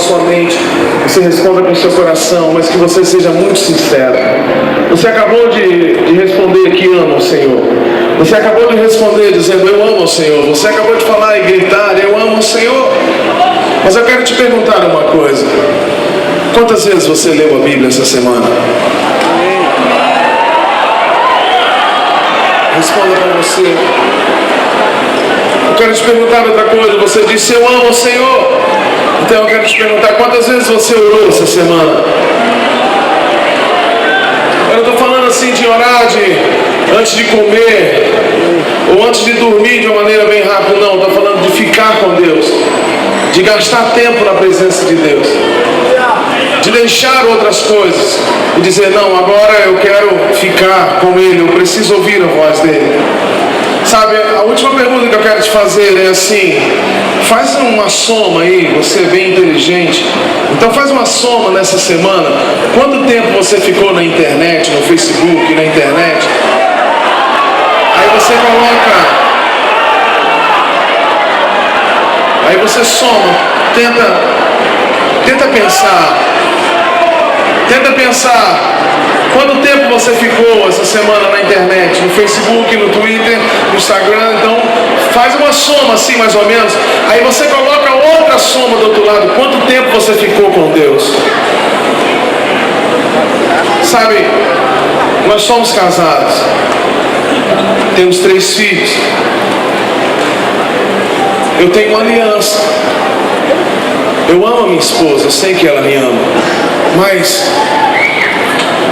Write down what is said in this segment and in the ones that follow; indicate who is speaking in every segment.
Speaker 1: sua mente, você responda com o seu coração, mas que você seja muito sincero. Você acabou de responder que ama o Senhor. Você acabou de responder dizendo eu amo o Senhor. Você acabou de falar e gritar eu amo o Senhor. Mas eu quero te perguntar uma coisa. Quantas vezes você leu a Bíblia essa semana? Responda para você. Eu quero te perguntar outra coisa. Você disse eu amo o Senhor. Então eu quero te perguntar quantas vezes você orou essa semana? Eu não estou falando assim de orar antes de comer ou antes de dormir de uma maneira bem rápida, não. Estou falando de ficar com Deus, de gastar tempo na presença de Deus, de deixar outras coisas e dizer não, agora eu quero ficar com Ele, eu preciso ouvir a voz dEle. Sabe, a última pergunta que eu quero te fazer é assim: faz uma soma aí, você é bem inteligente, então faz uma soma nessa semana. Quanto tempo você ficou na internet, no Facebook, na internet? Aí você coloca, aí você soma, tenta pensar. Quanto tempo você ficou essa semana na internet, no Facebook, no Twitter, no Instagram? Então faz uma soma assim mais ou menos. Aí você coloca outra soma do outro lado. Quanto tempo você ficou com Deus? Sabe, nós somos casados, temos 3 filhos. Eu tenho uma aliança. Eu amo a minha esposa, eu sei que ela me ama, mas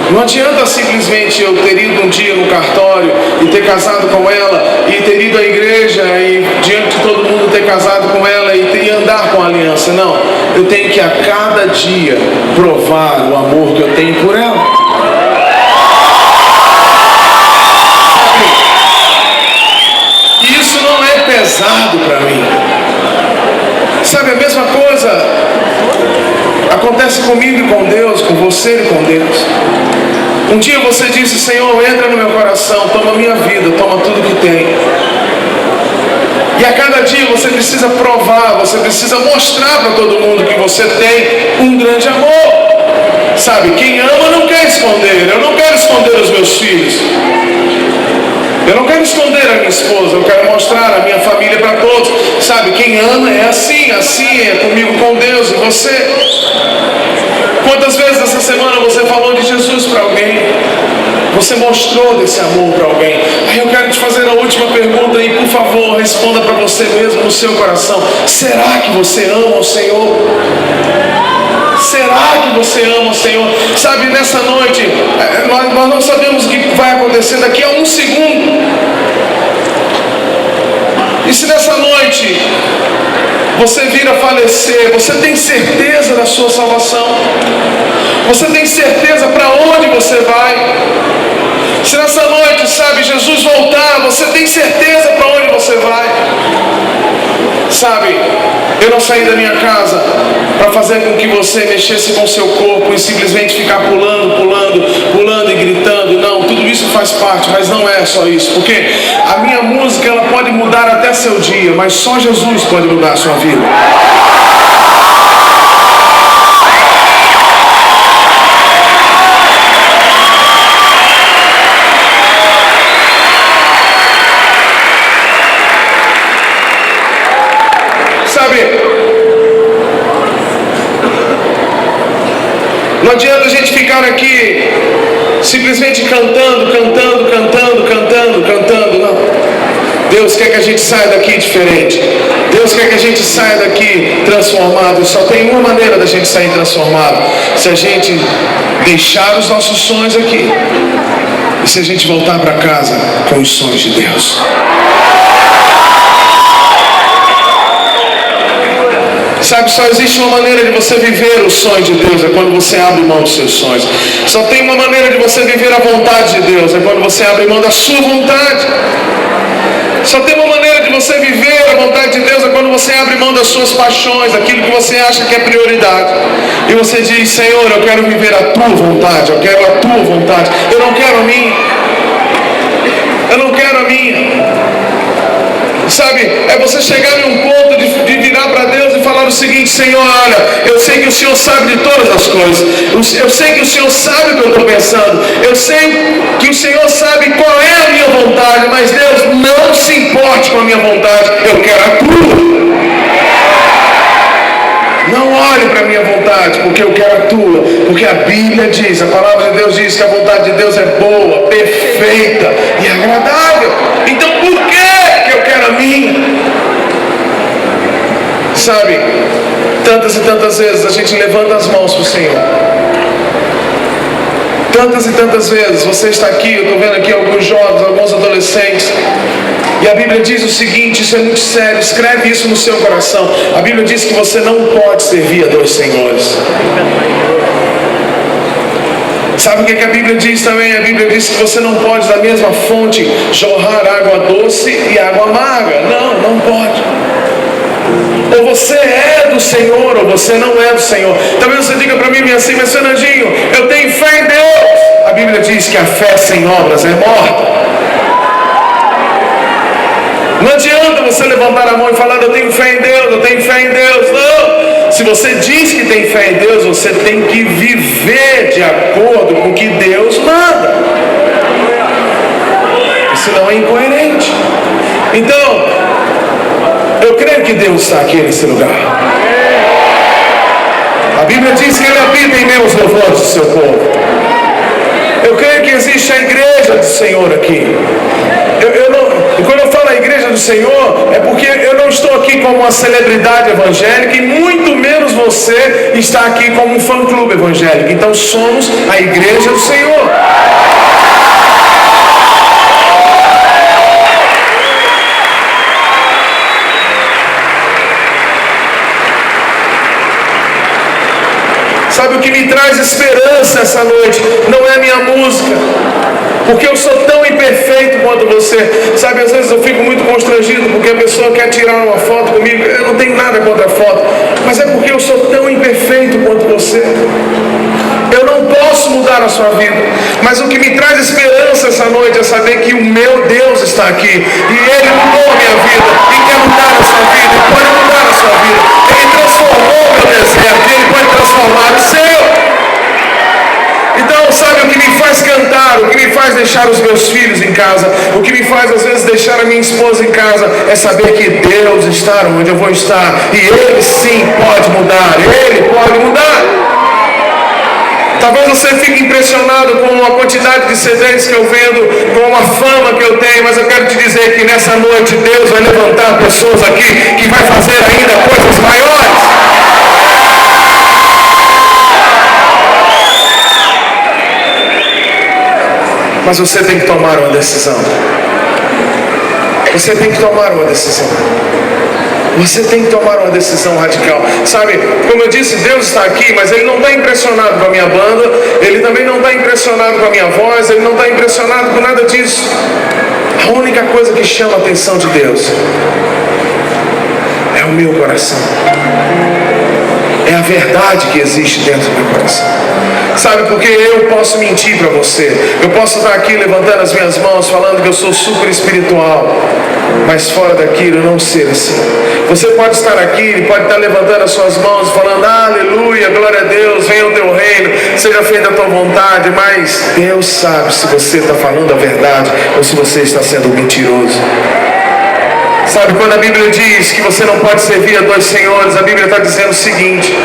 Speaker 1: não adianta simplesmente eu ter ido um dia no cartório e ter casado com ela, e ter ido à igreja e diante de todo mundo ter casado com ela e andar com a aliança. Não, eu tenho que a cada dia provar o amor que eu tenho por ela. Isso não é pesado para mim. Sabe, a mesma coisa acontece comigo e com Deus, com você e com Deus. Um dia você disse: Senhor, entra no meu coração, toma minha vida, toma tudo que tem. E a cada dia você precisa provar, você precisa mostrar para todo mundo que você tem um grande amor. Sabe, quem ama não quer esconder. Eu não quero esconder os meus filhos. Eu não quero esconder a minha esposa, eu quero mostrar a minha família para todos. Sabe, quem ama é assim é comigo, com Deus e você. Quantas vezes essa semana você falou de Jesus para alguém? Você mostrou desse amor para alguém? Aí eu quero te fazer a última pergunta e, por favor, responda para você mesmo no seu coração. Será que você ama o Senhor? Será que você ama o Senhor? Sabe, nessa noite, nós não sabemos o que vai acontecer daqui a um segundo. E se nessa noite você vir a falecer, você tem certeza da sua salvação? Você tem certeza para onde você vai? Se nessa noite, sabe, Jesus voltar, você tem certeza para onde você vai? Sabe, eu não saí da minha casa para fazer com que você mexesse com o seu corpo e simplesmente ficar pulando e gritando. Não, tudo isso faz parte, mas não é só isso. Porque a minha música, ela pode mudar até seu dia, mas só Jesus pode mudar a sua vida. Não adianta a gente ficar aqui simplesmente cantando, não. Deus quer que a gente saia daqui diferente. Deus quer que a gente saia daqui transformado. E só tem uma maneira da gente sair transformado: se a gente deixar os nossos sonhos aqui e se a gente voltar para casa com os sonhos de Deus. Sabe, só existe uma maneira de você viver o sonho de Deus, é quando você abre mão dos seus sonhos. Só tem uma maneira de você viver a vontade de Deus, é quando você abre mão da sua vontade. Só tem uma maneira de você viver a vontade de Deus, é quando você abre mão das suas paixões, aquilo que você acha que é prioridade. E você diz: Senhor, eu quero viver a tua vontade, eu quero a tua vontade. Eu não quero a minha. Eu não quero a minha. Sabe, é você chegar em um ponto de virar para Deus e falar o seguinte: Senhor, olha, eu sei que o Senhor sabe de todas as coisas, eu sei que o Senhor sabe o que eu estou pensando, eu sei que o Senhor sabe qual é a minha vontade, mas Deus, não se importe com a minha vontade, eu quero a tua. Não olhe para a minha vontade, porque eu quero a tua. Porque a Bíblia diz, a palavra de Deus diz que a vontade de Deus é boa, perfeita e agradável. Então por que eu quero a minha? Sabe, tantas e tantas vezes a gente levanta as mãos para o Senhor. Tantas e tantas vezes você está aqui, eu estou vendo aqui alguns jovens, alguns adolescentes. E a Bíblia diz o seguinte, isso é muito sério, escreve isso no seu coração. A Bíblia diz que você não pode servir a dois senhores. Sabe o que a Bíblia diz também? A Bíblia diz que você não pode da mesma fonte jorrar água doce e água amarga. Não pode. Ou você é do Senhor, ou você não é do Senhor. Talvez você diga para mim assim: mas Fernandinho, eu tenho fé em Deus. A Bíblia diz que a fé sem obras é morta. Não adianta você levantar a mão e falar: eu tenho fé em Deus, eu tenho fé em Deus. Não. Se você diz que tem fé em Deus, você tem que viver de acordo com o que Deus manda. Senão é incoerente. Então, eu creio que Deus está aqui nesse lugar. A Bíblia diz que Ele habita em meio aos louvores do seu povo. Eu creio que existe a igreja do Senhor aqui. E quando eu falo a igreja do Senhor, é porque eu não estou aqui como uma celebridade evangélica, e muito menos você está aqui como um fã-clube evangélico. Então somos a igreja do Senhor. Sabe o que me traz esperança essa noite? Não é minha música, porque eu sou tão imperfeito quanto você. Sabe, às vezes eu fico muito constrangido porque a pessoa quer tirar uma foto comigo. Eu não tenho nada contra a foto, mas é porque eu sou tão imperfeito quanto você. Eu não posso mudar a sua vida, mas o que me traz esperança essa noite é saber que o meu Deus está aqui, e Ele mudou a minha vida, e quer mudar a sua vida, e pode mudar a sua vida. Ele transformou o meu deserto, e Ele pode transformar o seu. Então, sabe o que me faz cantar, o que me faz deixar os meus filhos em casa, o que me faz às vezes deixar a minha esposa em casa, é saber que Deus está onde eu vou estar, e Ele sim pode mudar, Ele pode mudar. Talvez você fique impressionado com a quantidade de CDs que eu vendo, com a fama que eu tenho, mas eu quero te dizer que nessa noite Deus vai levantar pessoas aqui que vai fazer ainda coisas maiores. Mas você tem que tomar uma decisão. Você tem que tomar uma decisão. Você tem que tomar uma decisão radical. Sabe, como eu disse, Deus está aqui, mas Ele não está impressionado com a minha banda, Ele também não está impressionado com a minha voz, Ele não está impressionado com nada disso. A única coisa que chama a atenção de Deus é o meu coração. É a verdade que existe dentro do meu coração. Sabe, porque eu posso mentir para você. Eu posso estar aqui levantando as minhas mãos, falando que eu sou super espiritual, mas fora daquilo não ser assim. Você pode estar aqui, pode estar levantando as suas mãos, falando: aleluia, glória a Deus, venha o teu reino, seja feita a tua vontade. Mas Deus sabe se você está falando a verdade ou se você está sendo mentiroso. Sabe, quando a Bíblia diz que você não pode servir a dois senhores, a Bíblia está dizendo o seguinte: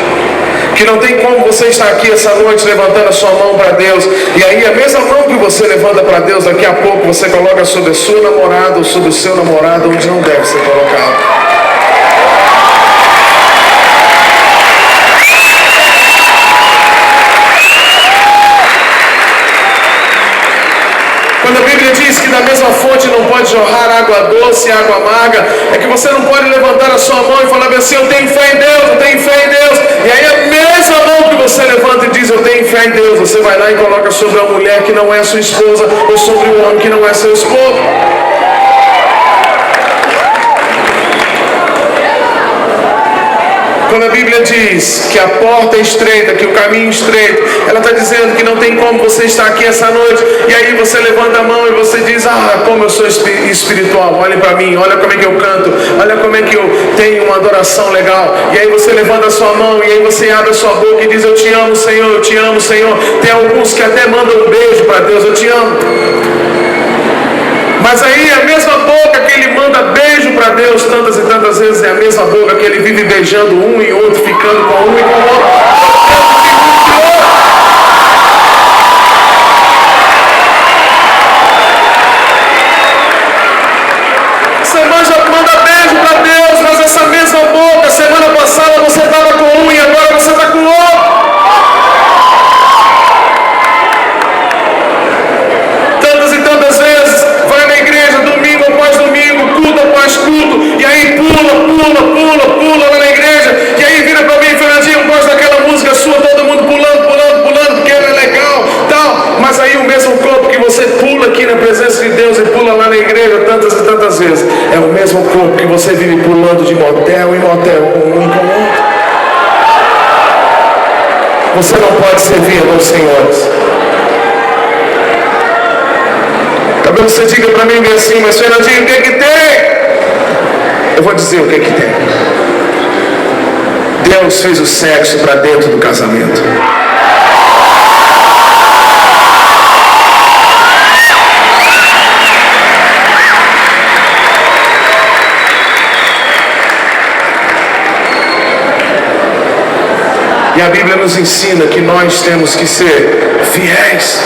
Speaker 1: que não tem como você estar aqui essa noite levantando a sua mão para Deus, e aí a mesma mão que você levanta para Deus, daqui a pouco você coloca sobre a sua namorada ou sobre o seu namorado onde não deve ser colocado. Quando a Bíblia diz que da mesma fonte não pode jorrar água doce e água amarga, é que você não pode levantar a sua mão e falar assim: eu tenho fé em Deus, eu tenho fé em Deus. E aí a mesma mão que você levanta e diz: eu tenho fé em Deus, você vai lá e coloca sobre a mulher que não é sua esposa, ou sobre o homem que não é seu esposo. Quando a Bíblia diz que a porta é estreita, que o caminho é estreito, ela está dizendo que não tem como você estar aqui essa noite, e aí você levanta a mão e você diz: ah, como eu sou espiritual, olhem para mim, olha como é que eu canto, olha como é que eu tenho uma adoração legal. E aí você levanta a sua mão, e aí você abre a sua boca e diz: eu te amo, Senhor, eu te amo, Senhor. Tem alguns que até mandam um beijo para Deus: eu te amo. Mas aí a mesma boca que ele manda beijo para Deus tantas e tantas vezes é a mesma boca que ele vive beijando um e outro, ficando com um e com o outro. Você manda beijo para Deus, mas essa mesma boca, semana passada você estava com um e agora você está com o outro. Tantas e tantas vezes vai na igreja, domingo após domingo, culto após culto, e aí pula lá na igreja, e aí vira para mim: Fernandinho, gosto daquela música sua, todo mundo pulando, porque ela é legal, tal. Mas aí o mesmo corpo que você pula aqui na presença de Deus e pula lá na igreja tantas e tantas vezes, é o mesmo corpo que você vive pulando de motel em motel, com um e com o outro. Você não pode servir a dois senhores. Talvez você diga para mim assim: mas Fernandinho, o que é que tem? Eu vou dizer o que é que tem. Deus fez o sexo para dentro do casamento. E a Bíblia nos ensina que nós temos que ser fiéis.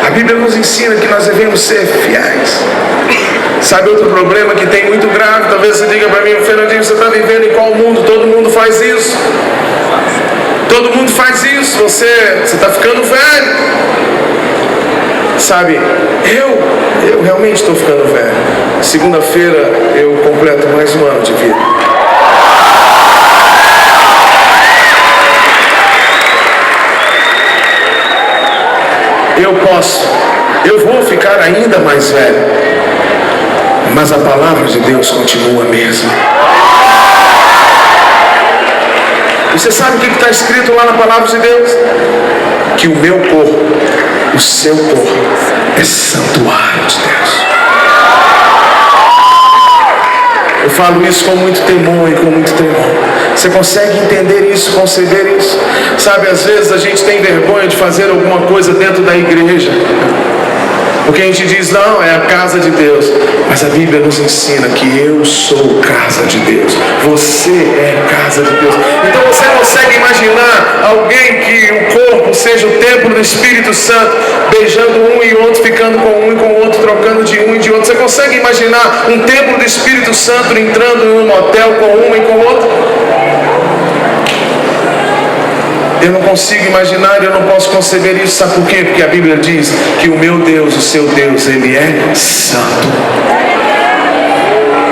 Speaker 1: A Bíblia nos ensina que nós devemos ser fiéis. Sabe outro problema que tem muito grave? Talvez você diga para mim: Fernandinho, você está vivendo em qual mundo? Todo mundo faz isso. Todo mundo faz isso. Você está ficando velho. Sabe, eu realmente estou ficando velho. Segunda-feira eu completo mais um ano de vida. Eu vou ficar ainda mais velho, mas a palavra de Deus continua a mesma. E você sabe o que está escrito lá na palavra de Deus? Que o meu corpo, o seu corpo, é santuário de Deus. Eu falo isso com muito temor e com muito temor. Você consegue entender isso, conceber isso? Sabe, às vezes a gente tem vergonha de fazer alguma coisa dentro da igreja, porque a gente diz: não, é a casa de Deus. Mas a Bíblia nos ensina que eu sou casa de Deus. Você é casa de Deus. Então você consegue imaginar alguém que o corpo seja o templo do Espírito Santo, beijando um e outro, ficando com um e com o outro, trocando de um e de outro? Você consegue imaginar um templo do Espírito Santo entrando em um motel com um e com o outro? Eu não consigo imaginar, eu não posso conceber isso. Sabe por quê? Porque a Bíblia diz que o meu Deus, o seu Deus, Ele é santo.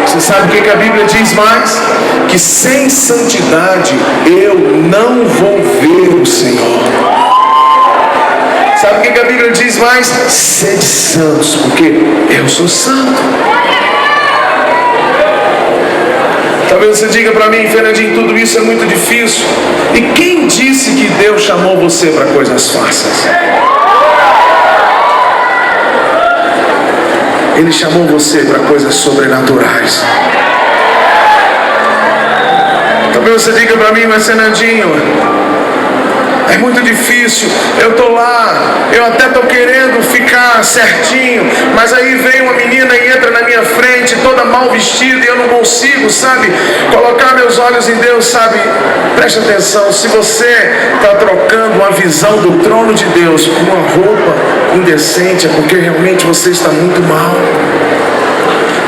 Speaker 1: Você sabe o que a Bíblia diz mais? Que sem santidade eu não vou ver o Senhor. Sabe o que a Bíblia diz mais? Sede santos, porque eu sou santo. Talvez você diga para mim: Fernandinho, tudo isso é muito difícil. E quem disse que Deus chamou você para coisas fáceis? Ele chamou você para coisas sobrenaturais. Talvez você diga para mim: mas Fernandinho, é muito difícil, eu estou lá, eu até estou querendo ficar certinho, mas aí vem uma menina e entra na minha frente, toda mal vestida, e eu não consigo, sabe, colocar meus olhos em Deus, sabe? Preste atenção: se você está trocando uma visão do trono de Deus por uma roupa indecente, é porque realmente você está muito mal.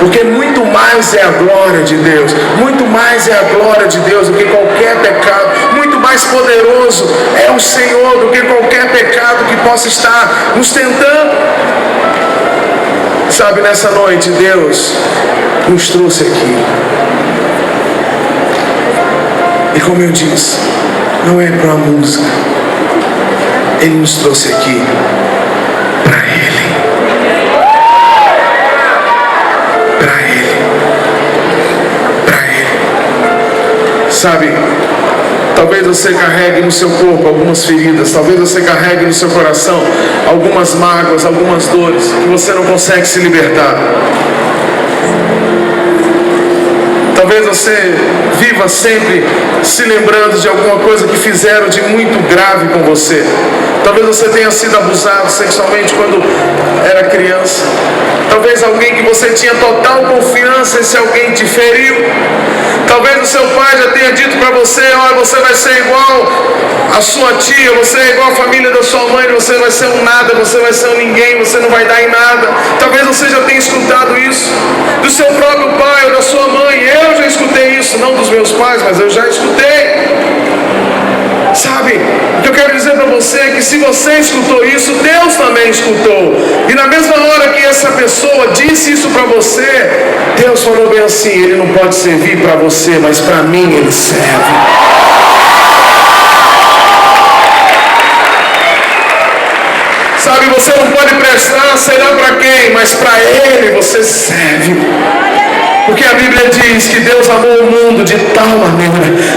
Speaker 1: Porque muito mais é a glória de Deus, muito mais é a glória de Deus do que qualquer pecado, muito mais poderoso é o Senhor do que qualquer pecado que possa estar nos tentando. Sabe, nessa noite Deus nos trouxe aqui, e como eu disse, não é para a música, Ele nos trouxe aqui para Ele. Sabe, talvez você carregue no seu corpo algumas feridas, talvez você carregue no seu coração algumas mágoas, algumas dores que você não consegue se libertar. Talvez você viva sempre se lembrando de alguma coisa que fizeram de muito grave com você. Talvez você tenha sido abusado sexualmente quando era criança. Talvez alguém que você tinha total confiança, esse alguém te feriu. Talvez o seu pai já tenha dito para você: olha, você vai ser igual a sua tia, você é igual a família da sua mãe, você vai ser um nada, você vai ser um ninguém, você não vai dar em nada. Talvez você já tenha escutado isso do seu próprio pai ou da sua mãe. Eu já escutei isso, não dos meus pais, mas eu já escutei. Sabe, o que eu quero dizer para você é que se você escutou isso, Deus também escutou. E na mesma hora que essa pessoa disse isso para você, Deus falou bem assim: ele não pode servir para você, mas para mim ele serve. Sabe, você não pode prestar, sei lá para quem, mas para ele você serve. Porque a Bíblia diz que Deus amou o mundo de tal maneira,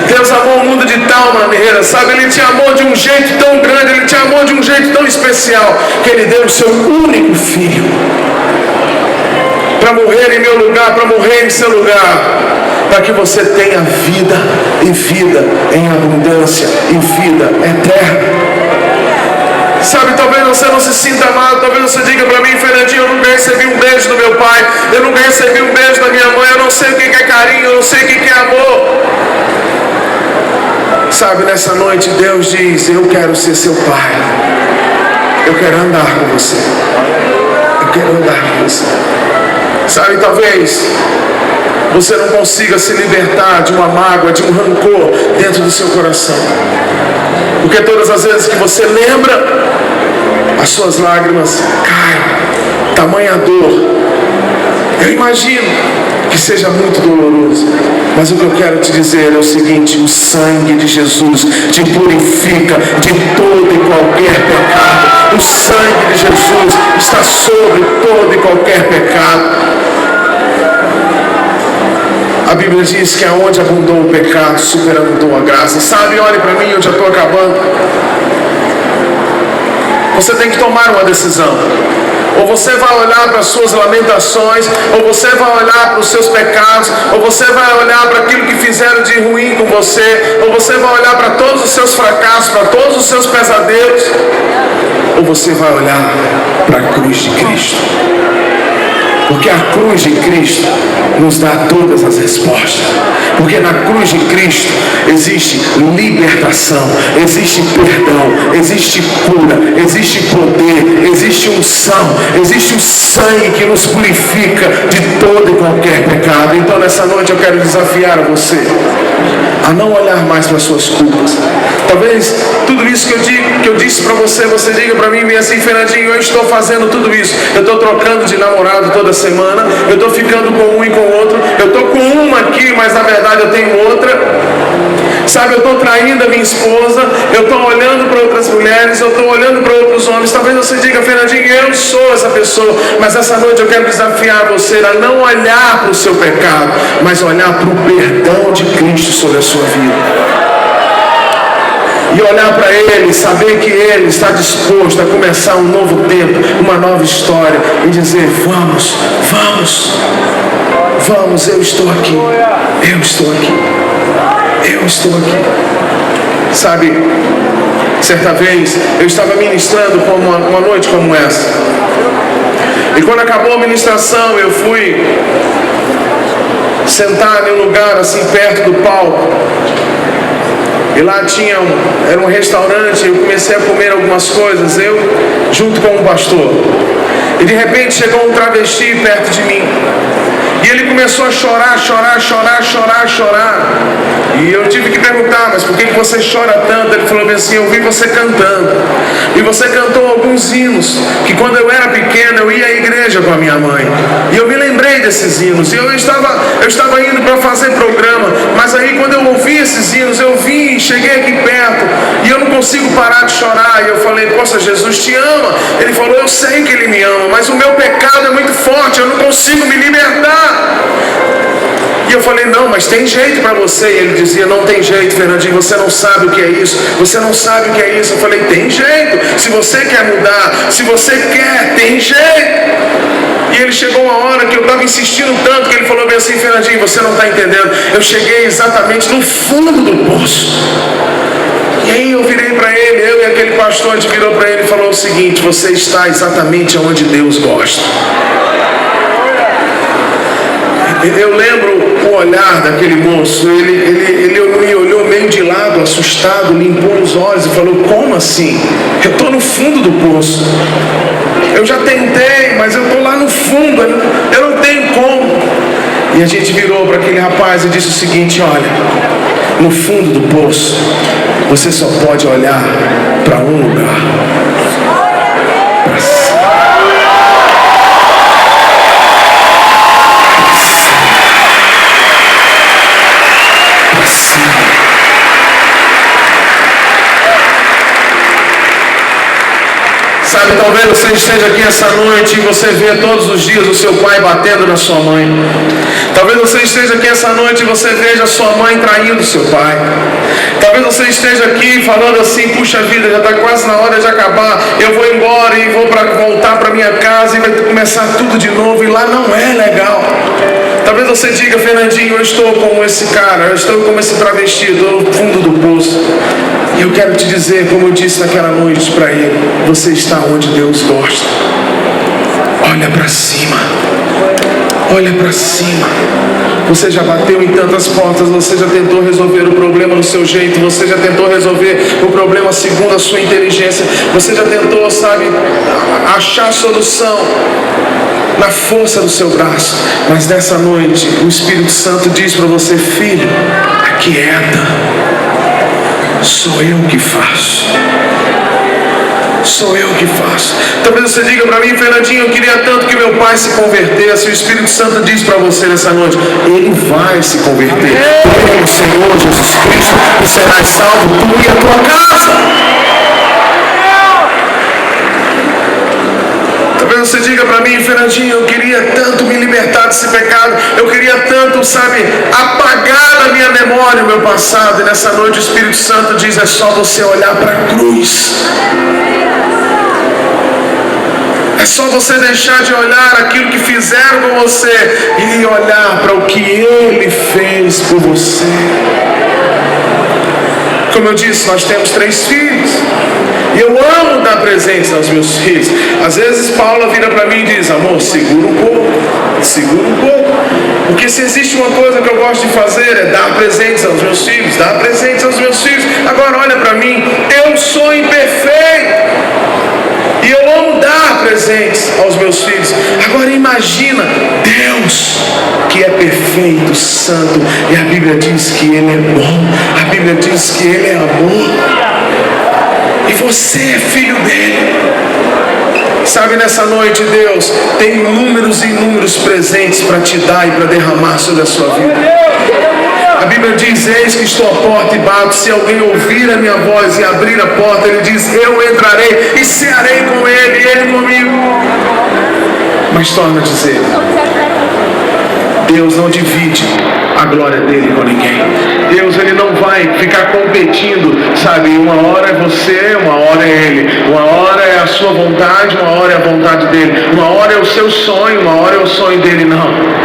Speaker 1: Deus amou o mundo de tal maneira, sabe, Ele te amou de um jeito tão grande, Ele te amou de um jeito tão especial, que Ele deu o seu único filho para morrer em meu lugar, para morrer em seu lugar, para que você tenha vida e vida em abundância e vida eterna. Sabe, talvez você não se sinta amado, talvez você diga para mim: Fernandinho, eu nunca recebi um beijo do meu pai, eu nunca recebi um beijo da minha mãe, eu não sei o que é carinho, eu não sei o que é amor. Sabe, nessa noite Deus diz: eu quero ser seu pai, eu quero andar com você, eu quero andar com você. Sabe, talvez você não consiga se libertar de uma mágoa, de um rancor dentro do seu coração, porque todas as vezes que você lembra, as suas lágrimas caem, tamanha dor. Eu imagino que seja muito doloroso, mas o que eu quero te dizer é o seguinte: o sangue de Jesus te purifica de todo e qualquer pecado. O sangue de Jesus está sobre todo e qualquer pecado. A Bíblia diz que aonde abundou o pecado, superabundou a graça. Sabe, olhe para mim, eu já estou acabando. Você tem que tomar uma decisão. Ou você vai olhar para as suas lamentações, ou você vai olhar para os seus pecados, ou você vai olhar para aquilo que fizeram de ruim com você, ou você vai olhar para todos os seus fracassos, para todos os seus pesadelos, ou você vai olhar para a cruz de Cristo. Porque a cruz de Cristo nos dá todas as respostas. Porque na cruz de Cristo existe libertação, existe perdão, existe cura, existe poder, existe unção, existe o sangue que nos purifica de todo e qualquer pecado. Então nessa noite eu quero desafiar a você a não olhar mais para as suas culpas. Talvez tudo isso que eu disse para você, você diga para mim assim: Fernandinho, eu estou fazendo tudo isso, eu estou trocando de namorado toda semana, eu estou ficando com um e com o outro, eu estou com uma aqui, mas na verdade eu tenho outra. Sabe, eu estou traindo a minha esposa, eu estou olhando para outras mulheres, eu estou olhando para outros homens. Talvez você diga: Fernandinho, eu sou essa pessoa. Mas essa noite eu quero desafiar você a não olhar para o seu pecado, mas olhar para o perdão de Cristo sobre a sua vida. E olhar para Ele, saber que Ele está disposto a começar um novo tempo, uma nova história, e dizer: vamos, vamos, vamos, eu estou aqui, eu estou aqui, eu estou aqui. Sabe, certa vez eu estava ministrando uma noite como essa, e quando acabou a ministração eu fui sentar em um lugar assim perto do palco. E lá era um restaurante, eu comecei a comer algumas coisas, eu junto com um pastor. E de repente chegou um travesti perto de mim. E ele começou a chorar. E eu tive que perguntar: mas por que você chora tanto? Ele falou assim: eu vi você cantando. E você cantou alguns hinos que quando eu era pequeno eu ia à igreja com a minha mãe. E eu me lembrei desses hinos. E eu estava indo para fazer programa. Mas aí quando eu ouvi esses hinos, eu vim, cheguei aqui perto. E eu não consigo parar de chorar. E eu falei: poxa, Jesus te ama. Ele falou: eu sei que Ele me ama, mas o meu pecado é muito forte, eu não consigo me libertar. E eu falei, não, mas tem jeito para você. E ele dizia, não tem jeito, Fernandinho, você não sabe o que é isso. Você não sabe o que é isso. Eu falei, tem jeito. Se você quer mudar, se você quer, tem jeito. E ele chegou uma hora que eu estava insistindo tanto que ele falou bem assim, Fernandinho, você não está entendendo. Eu cheguei exatamente no fundo do poço. E aí eu virei para ele, eu e aquele pastor, a gente virou para ele e falou o seguinte, você está exatamente onde Deus gosta. Eu lembro o olhar daquele moço, ele me olhou meio de lado, assustado, limpou os olhos e falou, como assim? Eu estou no fundo do poço. Eu já tentei, mas eu estou lá no fundo, eu não tenho como. E a gente virou para aquele rapaz e disse o seguinte, olha, no fundo do poço, você só pode olhar para um lugar. Para cima. Para cima. Sabe, talvez você esteja aqui essa noite e você vê todos os dias o seu pai batendo na sua mãe. Talvez você esteja aqui essa noite e você veja a sua mãe traindo seu pai. Talvez você esteja aqui falando assim, puxa vida, já está quase na hora de acabar, eu vou embora e vou voltar para minha casa e vai começar tudo de novo, e lá não é legal. Talvez você diga, Fernandinho, eu estou como esse cara, eu estou como esse travesti, estou no fundo do poço. E eu quero te dizer, como eu disse naquela noite para ele, você está onde Deus gosta. Olha para cima. Olha para cima. Você já bateu em tantas portas, você já tentou resolver o problema do seu jeito, você já tentou resolver o problema segundo a sua inteligência, você já tentou, sabe, achar a solução na força do seu braço. Mas nessa noite, o Espírito Santo diz para você, filho, aquieta. Sou eu que faço. Sou eu que faço. Talvez você diga para mim, Fernandinho, eu queria tanto que meu pai se convertesse. O Espírito Santo diz para você nessa noite, ele vai se converter. Porque o Senhor Jesus Cristo, e serás salvo tu e a tua casa. Talvez você diga para mim, Fernandinho, eu queria tanto me libertar desse pecado, eu queria tanto, sabe, apagar da minha memória o meu passado. E nessa noite o Espírito Santo diz, é só você olhar para a cruz. É só você deixar de olhar aquilo que fizeram com você e olhar para o que Ele fez por você. Como eu disse, nós temos 3 filhos. E eu amo dar presentes aos meus filhos. Às vezes Paula vira para mim e diz, amor, segura um pouco. Porque se existe uma coisa que eu gosto de fazer é dar presentes aos meus filhos. Agora olha para mim, eu sou imperfeito. E eu amo dar presentes aos meus filhos. Agora imagina Deus, que é perfeito, santo. E a Bíblia diz que Ele é bom. A Bíblia diz que Ele é amor. E você é filho dele. Sabe, nessa noite Deus tem inúmeros e inúmeros presentes para te dar e para derramar sobre a sua vida. A Bíblia diz, eis que estou à porta e bato, se alguém ouvir a minha voz e abrir a porta, Ele diz, eu entrarei e cearei com Ele e Ele comigo. Mas torna a dizer, Deus não divide a glória dele com ninguém. Deus, Ele não vai ficar competindo, sabe, uma hora é você, uma hora é Ele, uma hora é a sua vontade, uma hora é a vontade dele, uma hora é o seu sonho, uma hora é o sonho dele. Não.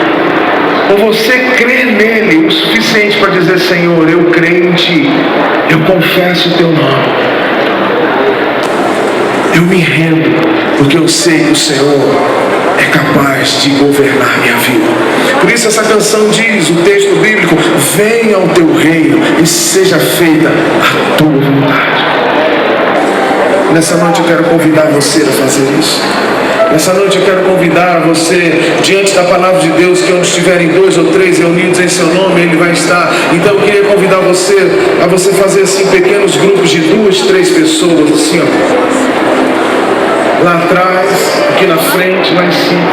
Speaker 1: Ou você crê nele o suficiente para dizer, Senhor, eu creio em Ti, eu confesso o Teu nome, eu me rendo, porque eu sei que o Senhor é capaz de governar minha vida. Por isso essa canção diz, o texto bíblico, venha ao Teu reino e seja feita a Tua vontade. Nessa noite eu quero convidar você a fazer isso. Nessa noite eu quero convidar você, diante da palavra de Deus, que onde estiverem 2 ou 3 reunidos em seu nome, Ele vai estar. Então eu queria convidar você a você fazer assim pequenos grupos de 2, 3 pessoas, assim, ó. Lá atrás, aqui na frente, lá em cima.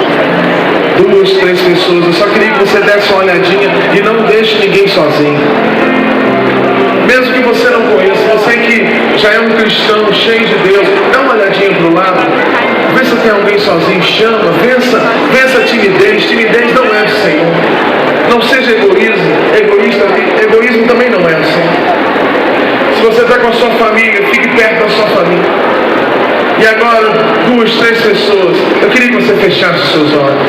Speaker 1: 2, 3 pessoas. Eu só queria que você desse uma olhadinha e não deixe ninguém sozinho. Mesmo que você não conheça, você que já é um cristão cheio de Deus, dá uma olhadinha para o lado. Vê pensa que é alguém sozinho, chama, vença a timidez. Timidez não é do Senhor. Não seja egoísmo também não é do Senhor. Se você está com a sua família, fique perto da sua família. E agora, 2, 3 pessoas, eu queria que você fechasse os seus olhos.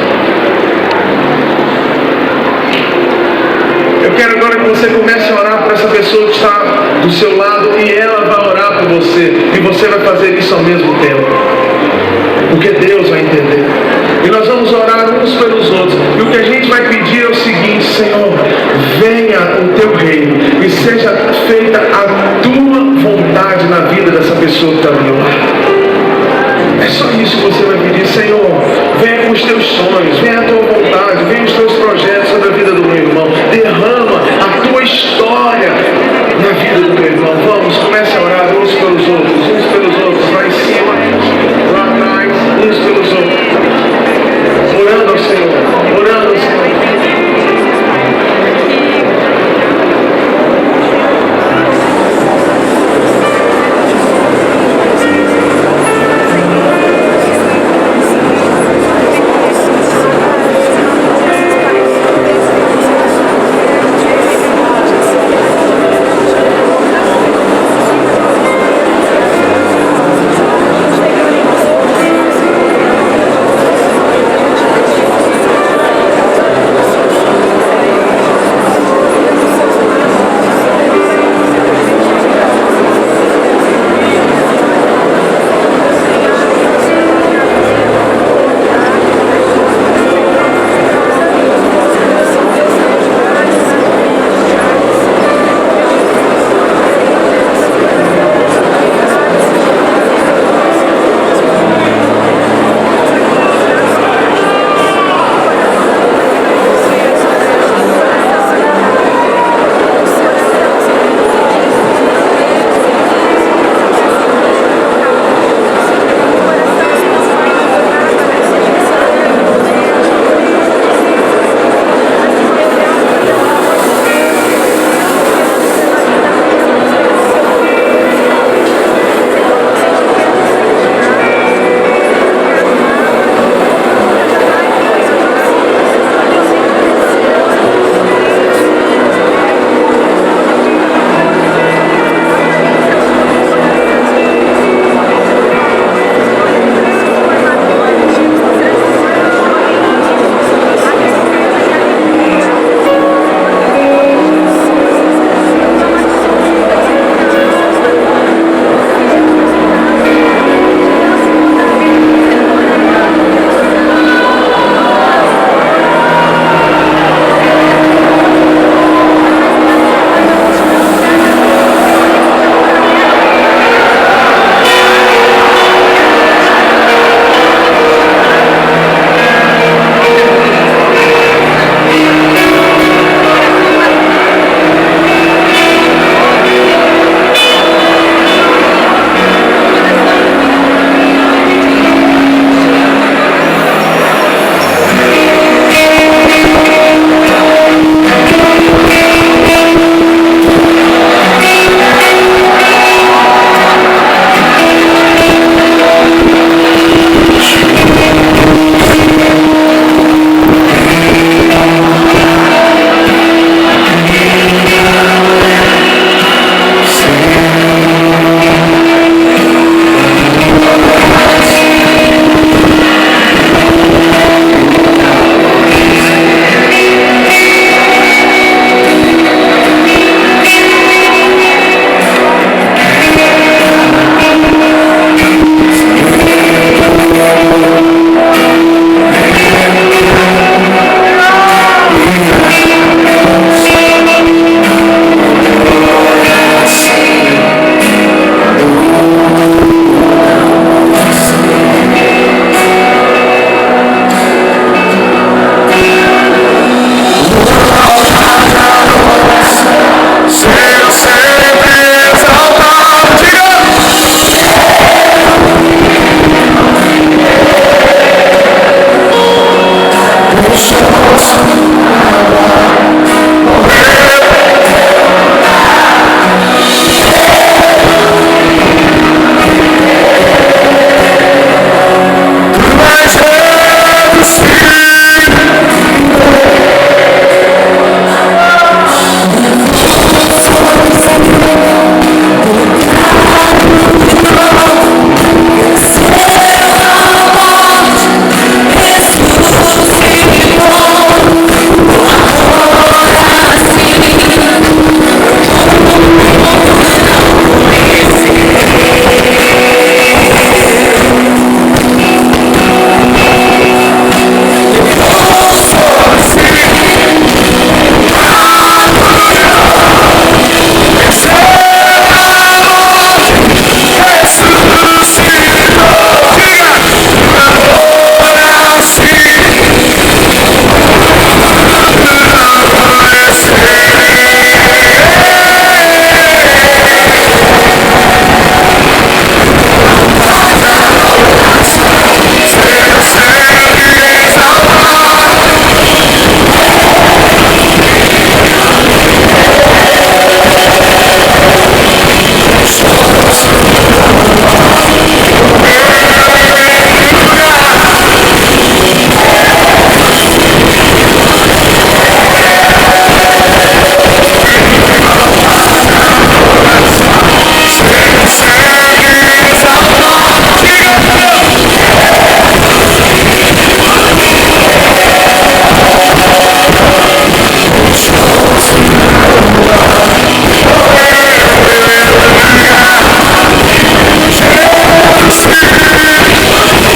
Speaker 1: Eu quero agora que você comece a orar por essa pessoa que está do seu lado e ela vai orar por você. E você vai fazer isso ao mesmo tempo. Porque Deus vai entender. E nós vamos orar uns pelos outros. E o que a gente vai pedir é o seguinte: Senhor, venha o teu reino e seja feita